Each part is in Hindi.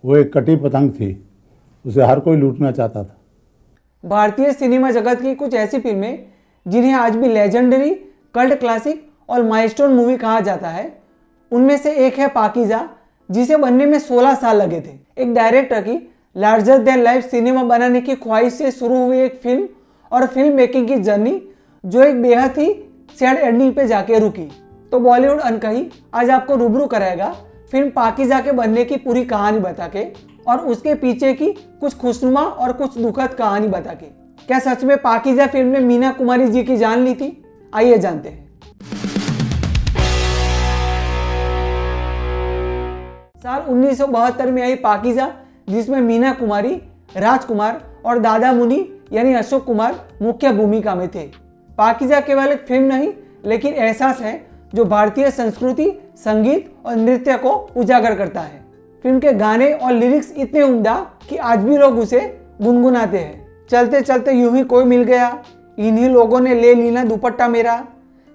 वो एक कटी पतंग थी, उसे हर कोई लूटना चाहता था। भारतीय सिनेमा जगत की कुछ ऐसी फिल्में जिन्हें आज भी लेजेंडरी, कल्ट क्लासिक और माइलस्टोन मूवी कहा जाता है, उनमें से एक है पाकीज़ा, जिसे बनने में 16 साल लगे थे। एक डायरेक्टर की लार्जर देन लाइफ सिनेमा बनाने की ख्वाहिश से शुरू हुई एक फिल्म और फिल्म मेकिंग की जर्नी जो एक बेहद ही सैड एंडिंग पे जाके रुकी। तो बॉलीवुड अनकही आज आपको रूबरू कराएगा फिल्म पाकीज़ा के बनने की पूरी कहानी बता के और उसके पीछे की कुछ खुशनुमा और कुछ दुखद कहानी बता के। क्या सच में पाकीज़ा फिल्म ने मीना कुमारी जी की जान ली थी? आइए जानते हैं। साल 1972 में आई पाकीज़ा, जिसमें मीना कुमारी, राजकुमार और दादा मुनि यानी अशोक कुमार मुख्य भूमिका में थे। पाकीज़ा केवल एक फिल्म नहीं, लेकिन एहसास है जो भारतीय संस्कृति, संगीत और नृत्य को उजागर करता है। फिल्म के गाने और लिरिक्स इतने उम्दा कि आज भी लोग उसे गुनगुनाते हैं। चलते चलते यूं ही कोई मिल गया, इन्हीं लोगों ने ले लीना दुपट्टा मेरा,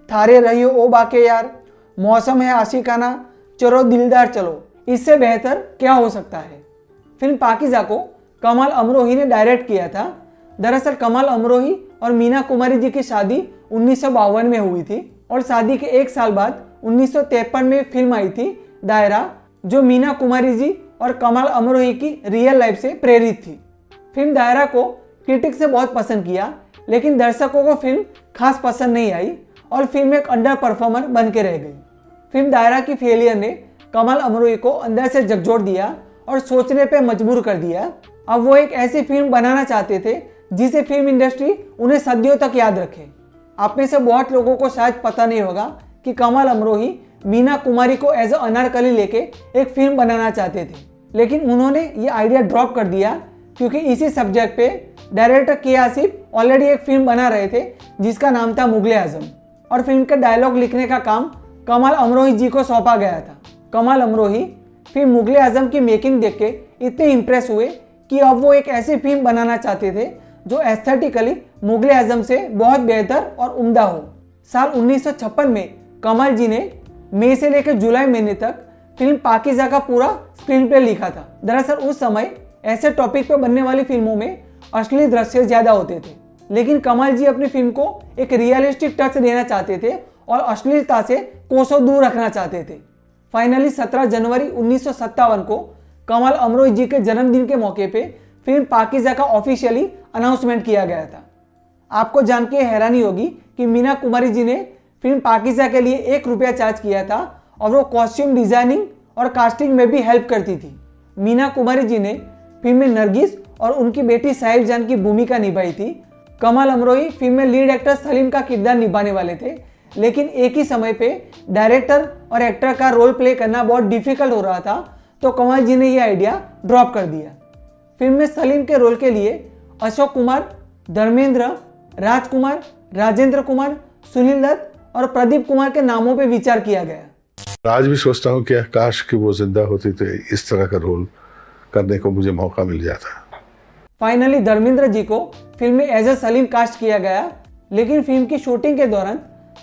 थारे रहियो ओ बाके यार, मौसम है आशिकाना, चलो दिलदार चलो, इससे बेहतर क्या हो सकता है। फिल्म पाकीज़ा को कमाल अमरोही ने डायरेक्ट किया था। दरअसल कमाल अमरोही और मीना कुमारी जी की शादी 1952 में हुई थी और शादी के एक साल बाद 1953 में फिल्म आई थी दायरा, जो मीना कुमारी जी और कमाल अमरोही की रियल लाइफ से प्रेरित थी। फिल्म दायरा को क्रिटिक से बहुत पसंद किया, लेकिन दर्शकों को फिल्म खास पसंद नहीं आई और फिल्म एक अंडर परफॉर्मर बन के रह गई। फिल्म दायरा की फेलियर ने कमाल अमरोही को अंदर से झकझोर दिया और सोचने पे मजबूर कर दिया। अब वो एक ऐसी फिल्म बनाना चाहते थे जिसे फिल्म इंडस्ट्री उन्हें सदियों तक याद रखे। आप में से बहुत लोगों को शायद पता नहीं होगा कि कमाल अमरोही मीना कुमारी को एज अ अनारकली लेके एक फिल्म बनाना चाहते थे, लेकिन उन्होंने ये आइडिया ड्रॉप कर दिया क्योंकि इसी सब्जेक्ट पे डायरेक्टर के आसिफ ऑलरेडी एक फिल्म बना रहे थे जिसका नाम था मुगले आजम, और फिल्म का डायलॉग लिखने का काम कमाल अमरोही जी को सौंपा गया था। कमाल अमरोही फिल्म मुगले आजम की मेकिंग देख के इतने इम्प्रेस हुए कि अब वो एक ऐसी फिल्म बनाना चाहते थे जो एस्थेटिकली मुगले आजम से बहुत बेहतर और उम्दा हो। साल 1956 में कमाल जी ने मई से लेकर जुलाई महीने तक फिल्म पाकीज़ा का पूरा स्क्रीन प्ले लिखा था। दरअसल उस समय ऐसे टॉपिक पर बनने वाली फिल्मों में असली दृश्य ज्यादा होते थे, लेकिन कमाल जी अपनी फिल्म को एक रियलिस्टिक टच देना चाहते थे और अश्लीलता से कोसों दूर रखना चाहते थे। फाइनली 17 जनवरी 1957 को कमाल अमरोही जी के जन्मदिन के मौके पे फिल्म पाकीज़ा का ऑफिशियली अनाउंसमेंट किया गया था। आपको जान के हैरानी होगी कि मीना कुमारी जी ने फिल्म पाकीज़ा के लिए 1 रुपया चार्ज किया था और वो कॉस्ट्यूम डिजाइनिंग और कास्टिंग में भी हेल्प करती थी। मीना कुमारी जी ने फिल्म में नरगिस और उनकी बेटी साहिब जान की भूमिका निभाई थी। कमाल अमरोही फिल्म में लीड एक्टर सलीम का किरदार निभाने वाले थे, लेकिन एक ही समय पे डायरेक्टर और एक्टर का रोल प्ले करना बहुत डिफिकल्ट हो रहा था, तो कमाल जी ने यह आइडिया ड्रॉप कर दिया। फिल्म में सलीम के रोल के लिए अशोक कुमार, धर्मेंद्र, राजकुमार, राजेंद्र कुमार, सुनील दत्त और प्रदीप कुमार के नामों पे विचार किया गया। आज भी सोचता हूँ कि काश कि वो जिंदा होती तो इस तरह का रोल करने को मुझे मौका मिल जाता। फाइनली धर्मेंद्र जी को फिल्म में एज ए सलीम कास्ट किया गया, लेकिन फिल्म की शूटिंग के दौरान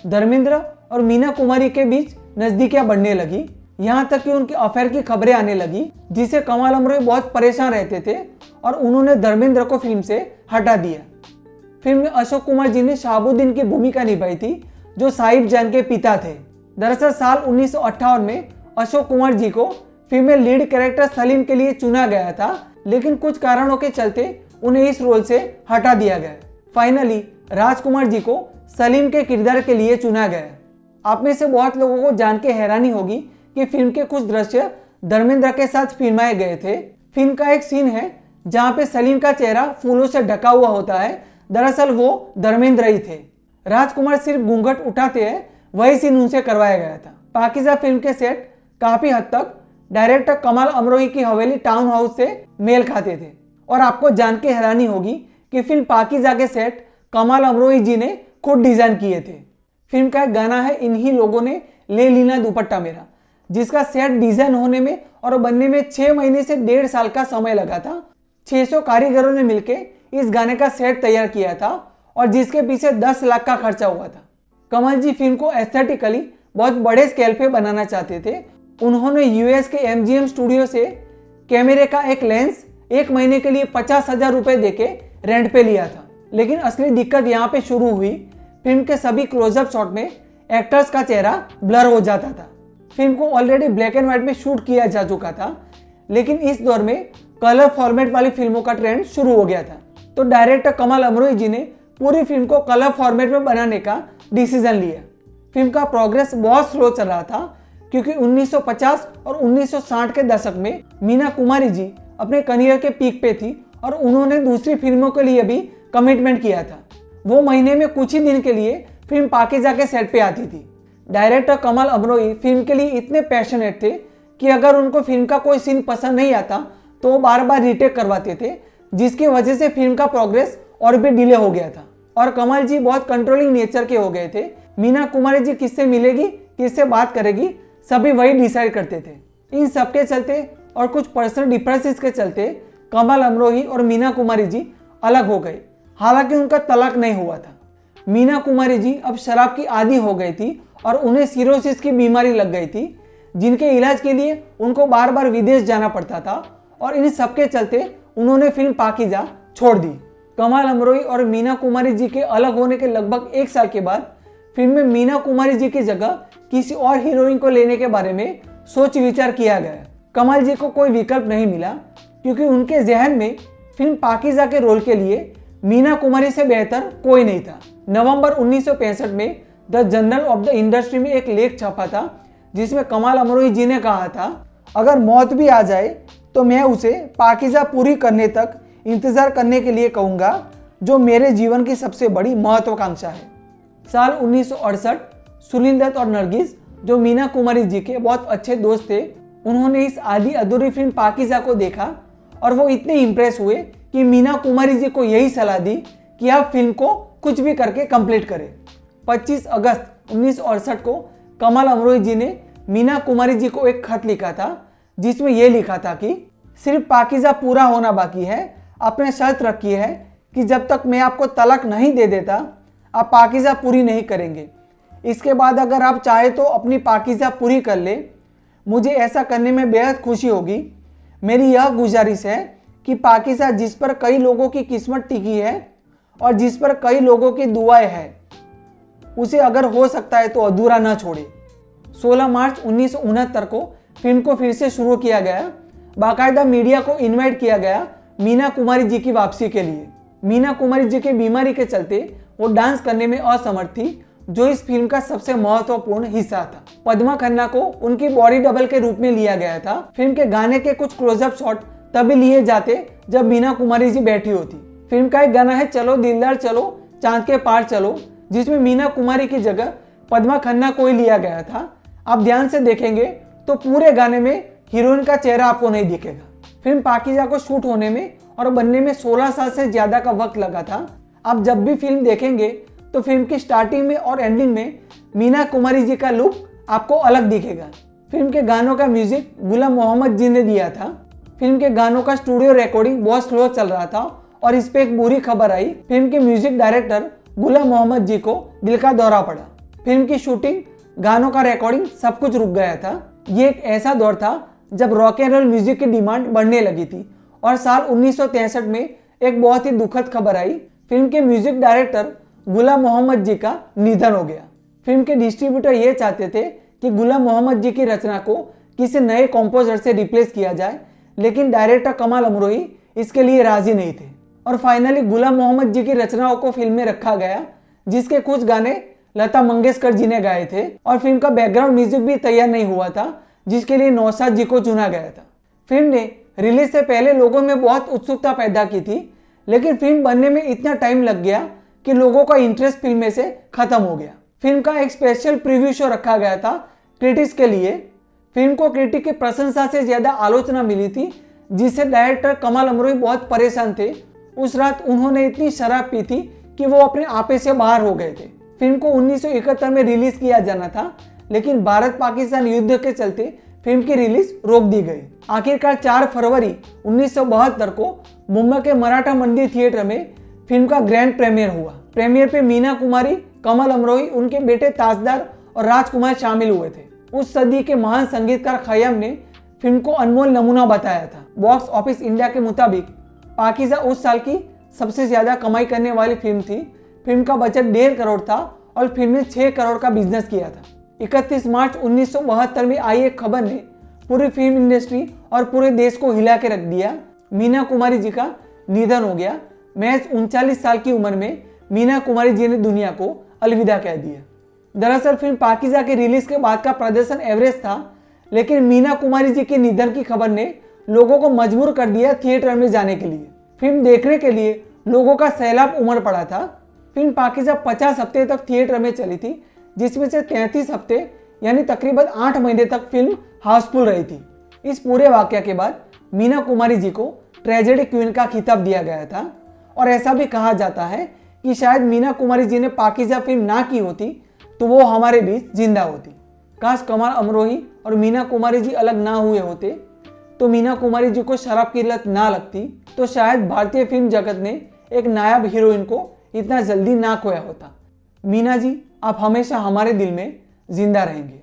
धर्मेंद्र और मीना कुमारी के बीच नजदीकियां बढ़ने लगी, यहाँ तक कि उनकी अफेयर की खबरें आने लगी, जिससे कमाल अमरोही बहुत परेशान रहते थे और उन्होंने धर्मेंद्र को फिल्म से हटा दिया। फिल्म में अशोक कुमार जी ने शहाबुद्दीन की भूमिका निभाई थी, जो साहिब जान के पिता थे। दरअसल साल 1958 में अशोक कुमार जी को फिल्म में लीड कैरेक्टर सलीम के लिए चुना गया था, लेकिन कुछ कारणों के चलते उन्हें इस रोल से हटा दिया गया। फाइनली राजकुमार जी को सलीम के किरदार के लिए चुना गया। आप में से बहुत लोगों को जान के हैरानी होगी कि फिल्म के कुछ दृश्य धर्मेंद्र के साथ फिल्माए गए थे। फिल्म का एक सीन है जहाँ पे सलीम का चेहरा फूलों से ढका हुआ होता है, दरअसल वो धर्मेंद्र ही थे। राजकुमार सिर्फ घूंघट उठाते हैं, वही सीन उनसे करवाया गया था। पाकीज़ा फिल्म के सेट काफी हद तक डायरेक्टर कमाल अमरोही की हवेली टाउन हाउस से मेल खाते थे, और आपको जान के हैरानी होगी कि फिल्म पाकीज़ा के सेट कमाल अमरोही जी ने खुद डिजाइन किए थे। फिल्म का एक गाना है इन्हीं लोगों ने ले लीना दुपट्टा मेरा, जिसका सेट डिजाइन होने में और बनने में 6 महीने से 1.5 साल का समय लगा था। 600 कारीगरों ने मिलकर इस गाने का सेट तैयार किया था और जिसके पीछे 10 लाख का खर्चा हुआ था। कमल जी फिल्म को एस्थेटिकली बहुत बड़े स्केल पे बनाना चाहते थे। उन्होंने यूएस के MGM स्टूडियो से कैमरे का एक लेंस 1 महीने के लिए 50,000 रुपए देके रेंट पे लिया था। लेकिन असली दिक्कत यहाँ पे शुरू हुई। फिल्म के सभी क्लोजअप शॉट में एक्टर्स का चेहरा ब्लर हो जाता था। फिल्म को ऑलरेडी ब्लैक एंड व्हाइट में शूट किया जा चुका था, लेकिन इस दौर में कलर फॉर्मेट वाली फिल्मों का ट्रेंड शुरू हो गया था। तो डायरेक्टर कमाल अमरोही जी ने पूरी फिल्म को कलर फॉर्मेट में बनाने का डिसीजन लिया। फिल्म का प्रोग्रेस बहुत स्लो चल रहा था, क्योंकि 1950 और 1960 के दशक में मीना कुमारी जी अपने करियर के पीक पे थी और उन्होंने दूसरी फिल्मों के लिए भी कमिटमेंट किया था। वो महीने में कुछ ही दिन के लिए फिल्म पाकीज़ा के सेट पे आती थी। डायरेक्टर कमाल अमरोही फिल्म के लिए इतने पैशनेट थे कि अगर उनको फिल्म का कोई सीन पसंद नहीं आता तो वो बार बार रीटेक करवाते थे, जिसकी वजह से फिल्म का प्रोग्रेस और भी डिले हो गया था। और कमाल जी बहुत कंट्रोलिंग नेचर के हो गए थे। मीना कुमारी जी किससे मिलेगी, किससे बात करेगी, सभी वही डिसाइड करते थे। इन सब के चलते और कुछ पर्सनल डिफरेंसेस के चलते कमाल अमरोही और मीना कुमारी जी अलग हो गए। हालांकि उनका तलाक नहीं हुआ था। मीना कुमारी जी अब शराब की आदी हो गई थी और उन्हें सिरोसिस की बीमारी लग गई थी, जिनके इलाज के लिए उनको बार बार विदेश जाना पड़ता था। और इन सब के चलते उन्होंने फिल्म पाकीज़ा छोड़ दी। कमाल अमरोही और मीना कुमारी जी के अलग होने के लगभग 1 साल के बाद फिल्म में मीना कुमारी जी की जगह किसी और हीरोइन को लेने के बारे में सोच विचार किया गया। कमाल जी को कोई विकल्प नहीं मिला, क्योंकि उनके जहन में फिल्म पाकीज़ा के रोल के लिए मीना कुमारी से बेहतर कोई नहीं था। नवंबर 1965 में the journal of the industry में एक लेख छपा था, जिसमें कमाल अमरोही जी ने कहा था, अगर मौत भी आ जाए तो मैं उसे पाकीज़ा पूरी करने तक इंतज़ार करने के लिए कहूँगा, जो मेरे जीवन की सबसे बड़ी महत्वाकांक्षा है। साल 1968 सुनील दत्त और नरगिस, जो मीना कुमारी जी के बहुत अच्छे दोस्त थे, उन्होंने इस आधी अधूरी फिल्म पाकीज़ा को देखा और वो इतने इम्प्रेस हुए कि मीना कुमारी जी को यही सलाह दी कि आप फिल्म को कुछ भी करके कंप्लीट करें। 25 अगस्त 1968 को कमाल अमरोही जी ने मीना कुमारी जी को एक खत लिखा था, जिसमें यह लिखा था कि सिर्फ पाकीज़ा पूरा होना बाकी है। आपने शर्त रखी है कि जब तक मैं आपको तलाक नहीं दे देता, आप पाकीज़ा पूरी नहीं करेंगे। इसके बाद अगर आप चाहे तो अपनी पाकीज़ा पूरी कर ले। मुझे ऐसा करने में बेहद खुशी होगी। मेरी यह गुजारिश है कि पाकीज़ा, जिस पर कई लोगों की किस्मत टिकी है और जिस पर कई लोगों की दुआएं हैं, उसे अगर हो सकता है तो अधूरा न छोड़े। 16 मार्च 1969 को फिल्म को फिर से शुरू किया गया। बाकायदा मीडिया को इनवाइट किया गया मीना कुमारी जी की वापसी के लिए। मीना कुमारी जी की बीमारी के चलते वो डांस करने में असमर्थ थी, जो इस फिल्म का सबसे महत्वपूर्ण हिस्सा था। पद्मा खन्ना को उनकी बॉडी डबल के रूप में लिया गया था। फिल्म के गाने के कुछ क्लोजअप शॉट तभी लिए जाते जब मीना कुमारी जी बैठी होती। फिल्म का एक गाना है चलो दिलदार चलो चांद के पार चलो, जिसमें मीना कुमारी की जगह पद्मा खन्ना को ही लिया गया था। आप ध्यान से देखेंगे तो पूरे गाने में हीरोइन का चेहरा आपको नहीं दिखेगा। फिल्म पाकीज़ा को शूट होने में और बनने में 16 साल से ज़्यादा का वक्त लगा था। आप जब भी फिल्म देखेंगे तो फिल्म की स्टार्टिंग में और एंडिंग में मीना कुमारी जी का लुक आपको अलग दिखेगा। फिल्म के गानों का म्यूजिक गुलाम मोहम्मद जी ने दिया था। फिल्म के गानों का स्टूडियो रिकॉर्डिंग बहुत स्लो चल रहा था और इस पे एक बुरी खबर आई। फिल्म के म्यूजिक डायरेक्टर गुलाम मोहम्मद जी को दिल का दौरा पड़ा। फिल्म की शूटिंग, गानों का रिकॉर्डिंग सब कुछ रुक गया था। ये एक ऐसा दौर था जब रॉक एंड रोल म्यूजिक की डिमांड बढ़ने लगी थी। और साल 1963 में एक बहुत ही दुखद खबर आई। फिल्म के म्यूजिक डायरेक्टर गुलाम मोहम्मद जी का निधन हो गया। फिल्म के डिस्ट्रीब्यूटर ये चाहते थे कि गुलाम मोहम्मद जी की रचना को किसी नए कंपोजर से रिप्लेस किया जाए, लेकिन डायरेक्टर कमाल अमरोही इसके लिए राजी नहीं थे। और फाइनली गुलाम मोहम्मद जी की रचनाओं को फिल्म में रखा गया, जिसके कुछ गाने लता मंगेशकर जी ने गाए थे। और फिल्म का बैकग्राउंड म्यूजिक भी तैयार नहीं हुआ था, जिसके लिए नौशाद जी को चुना गया था। फिल्म ने रिलीज से पहले लोगों में बहुत उत्सुकता पैदा की थी, लेकिन फिल्म बनने में इतना टाइम लग गया कि लोगों का इंटरेस्ट फिल्म में से खत्म हो गया। फिल्म का एक स्पेशल प्रीव्यू शो रखा गया था क्रिटिक्स के लिए। फिल्म को क्रिटिक की प्रशंसा से ज्यादा आलोचना मिली थी, जिससे डायरेक्टर कमाल अमरोही बहुत परेशान थे। उस रात उन्होंने इतनी शराब पी थी कि वो अपने आपे से बाहर हो गए थे। फिल्म को 1971 में रिलीज किया जाना था, लेकिन भारत पाकिस्तान युद्ध के चलते फिल्म की रिलीज रोक दी गई। आखिरकार 4 फरवरी 1972 को मुंबई के मराठा मंदिर थिएटर में फिल्म का ग्रैंड प्रीमियर हुआ। प्रीमियर पे मीना कुमारी, कमाल अमरोही, उनके बेटे ताजदार और राजकुमार शामिल हुए थे। उस सदी के महान संगीतकार खयाम ने फिल्म को अनमोल नमूना बताया था। बॉक्स ऑफिस इंडिया के मुताबिक पाकीज़ा उस साल की सबसे ज़्यादा कमाई करने वाली फिल्म थी। फिल्म का बजट 1.5 करोड़ था और फिल्म ने 6 करोड़ का बिजनेस किया था। 31 मार्च 1972 में आई एक खबर ने पूरी फिल्म इंडस्ट्री और पूरे देश को हिला के रख दिया। मीना कुमारी जी का निधन हो गया। महज 39 साल की उम्र में मीना कुमारी जी ने दुनिया को अलविदा कह दिया। दरअसल फिल्म पाकीज़ा के रिलीज के बाद का प्रदर्शन एवरेज था, लेकिन मीना कुमारी जी के निधन की खबर ने लोगों को मजबूर कर दिया थिएटर में जाने के लिए। फिल्म देखने के लिए लोगों का सैलाब उमड़ पड़ा था। फिल्म पाकीज़ा 50 हफ्ते तक थिएटर में चली थी, जिसमें से 33 हफ्ते यानी तकरीबन 8 महीने तक फिल्म हाउसफुल रही थी। इस पूरे वाकया के बाद मीना कुमारी जी को ट्रेजेडी क्वीन का खिताब दिया गया था और ऐसा भी कहा जाता है कि शायद मीना कुमारी जी ने पाकीज़ा फिल्म ना की होती तो वो हमारे बीच जिंदा होती। काश कमाल अमरोही और मीना कुमारी जी अलग ना हुए होते तो मीना कुमारी जी को शराब की लत ना लगती, तो शायद भारतीय फिल्म जगत ने एक नायाब हीरोइन को इतना जल्दी ना खोया होता। मीना जी, आप हमेशा हमारे दिल में जिंदा रहेंगे।